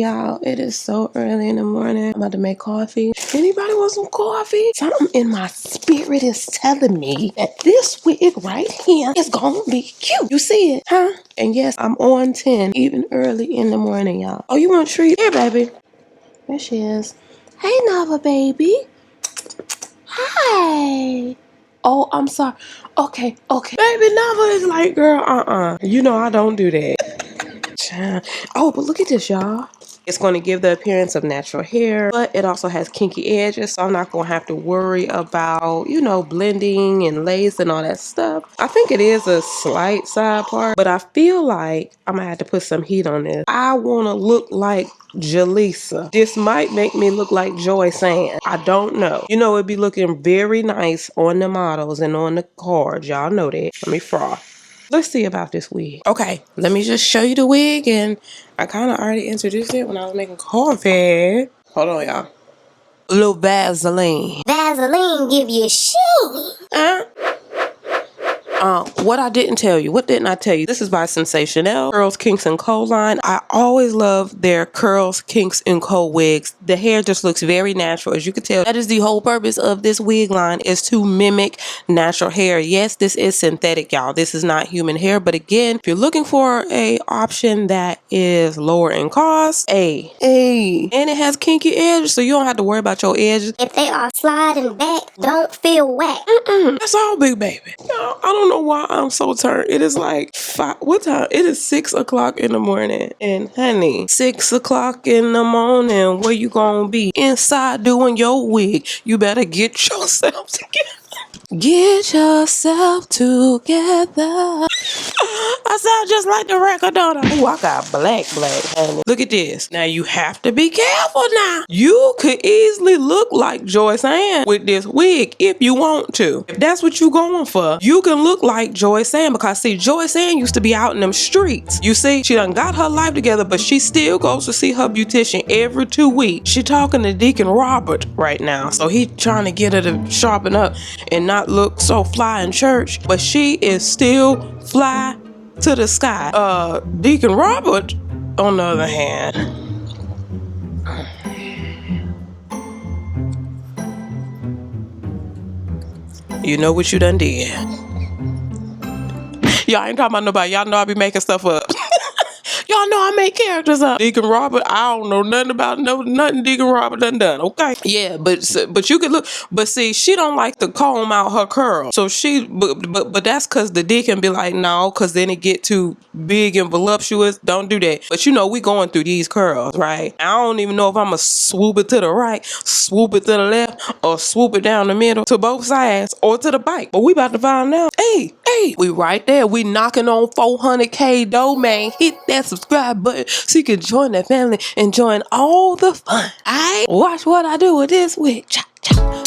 Y'all, it is so early in the morning. I'm about to make coffee. Anybody want some coffee? Something in my spirit is telling me that this wig right here is gonna be cute. You see it, huh? And yes, I'm on 10, even early in the morning, y'all. Oh, you want a treat? Here, baby. There she is. Hey, Nava, baby. Hi. Oh, I'm sorry. Okay. Baby, Nava is like, girl, You know I don't do that. Oh, but look at this, y'all. It's going to give the appearance of natural hair, but it also has kinky edges, so I'm not going to have to worry about, you know, blending and lace and all that stuff. I think it is a slight side part, but I feel like I'm going to have to put some heat on this. I want to look like Jaleesa. This might make me look like Joy Sand. I don't know. You know, it'd be looking very nice on the models and on the cards. Y'all know that. Let me froth. Let's see about this wig. Okay, let me just show you the wig, and I kind of already introduced it when I was making coffee. Hold on, y'all. A little Vaseline. Vaseline give you sheen. What I didn't tell you. What didn't I tell you? This is by Sensationnel. Curls, Kinks, and Co line. I always love their Curls, Kinks, and Co wigs. The hair just looks very natural. As you can tell, that is the whole purpose of this wig line, is to mimic natural hair. Yes, this is synthetic, y'all. This is not human hair. But again, if you're looking for a option that is lower in cost, and it has kinky edges, so you don't have to worry about your edges. If they are sliding back, don't feel wet. That's all, big baby. I don't know why I'm so turned. It is like what time? It is 6 o'clock in the morning. And honey, 6 o'clock in the morning, where you gonna be? Inside doing your wig. You better get yourself together. Get yourself together. I sound just like the record, don't I? Ooh, I got black, honey. Look at this. Now, you have to be careful now. You could easily look like Joy Sand with this wig if you want to. If that's what you going for, you can look like Joy Sand, because, see, Joy Sand used to be out in them streets. You see, she done got her life together, but she still goes to see her beautician every 2 weeks. She talking to Deacon Robert right now, so he trying to get her to sharpen up and not look so fly in church, but she is still fly to the sky. Deacon Robert, on the other hand, you know what you done did. Y'all ain't talking about nobody. Y'all know I be making stuff up. Y'all know I make characters up. Deacon Robert, I don't know nothing about nothing Deacon Robert done. Okay. Yeah, but you could look. But see, she don't like to comb out her curls. So but that's because the deacon be like, no, because then it get too big and voluptuous. Don't do that. But you know, we going through these curls, right? I don't even know if I'm going to swoop it to the right, swoop it to the left, or swoop it down the middle to both sides or to the bike. But we about to find out. Hey, we right there. We knocking on 400K though, man. Hit that subscribe button so you can join that family and join all the fun. Alright? Watch what I do with this wig. Chop, chop.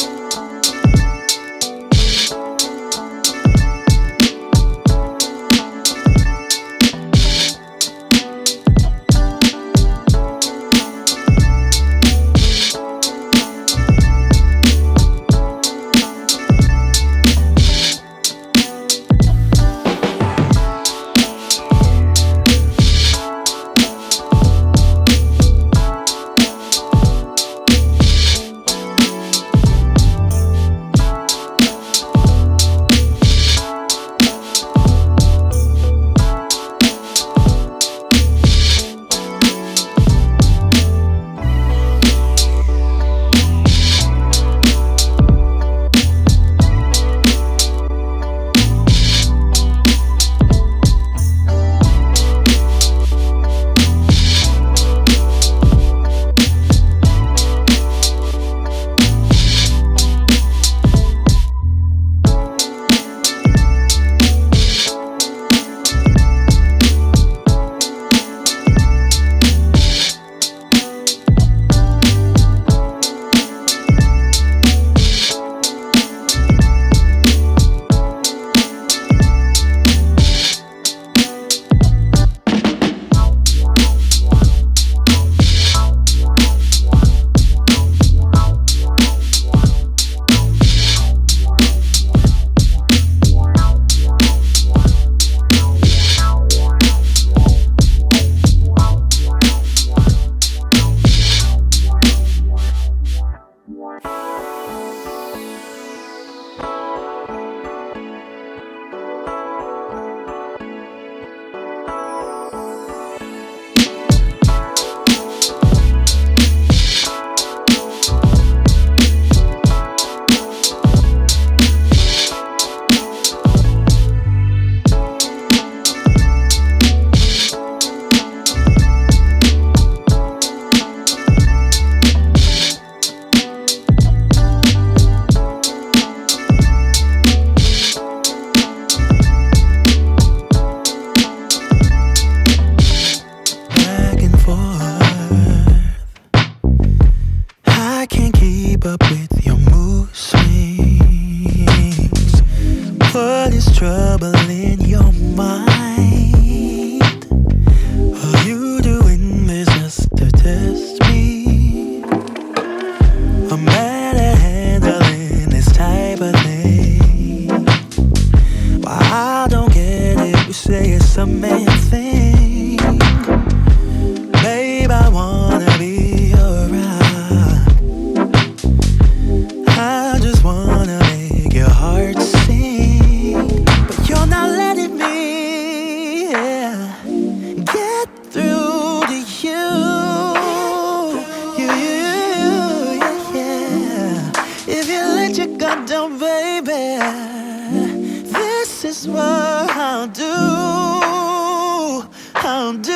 I'll do.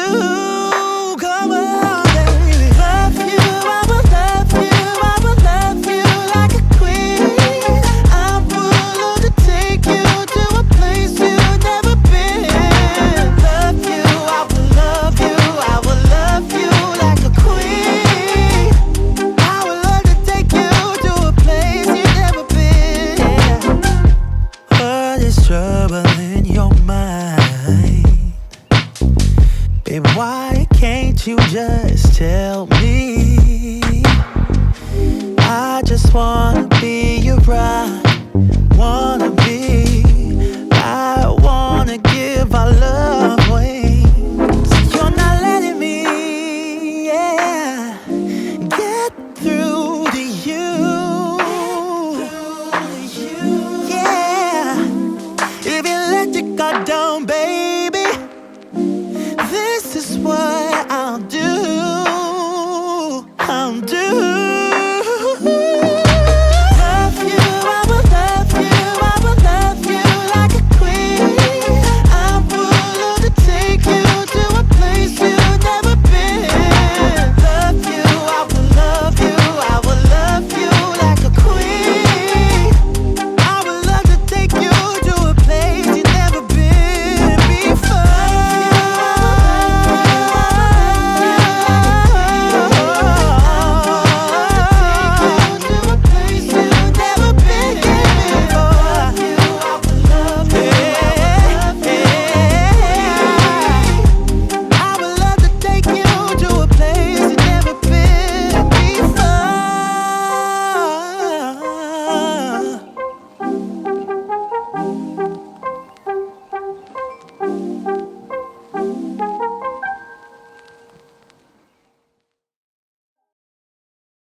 Come on, baby. Love you, I will love you, I will love you like a queen. I would love to take you to a place you've never been. Love you, I will love you, I will love you like a queen. I would love to take you to a place you've never been. What is trouble in your mind? Babe, why can't you just tell me? I just wanna be your bride, wanna be. I wanna give our love away. So you're not letting me, yeah, get through to you. Yeah, if you let your guard down, baby, this is what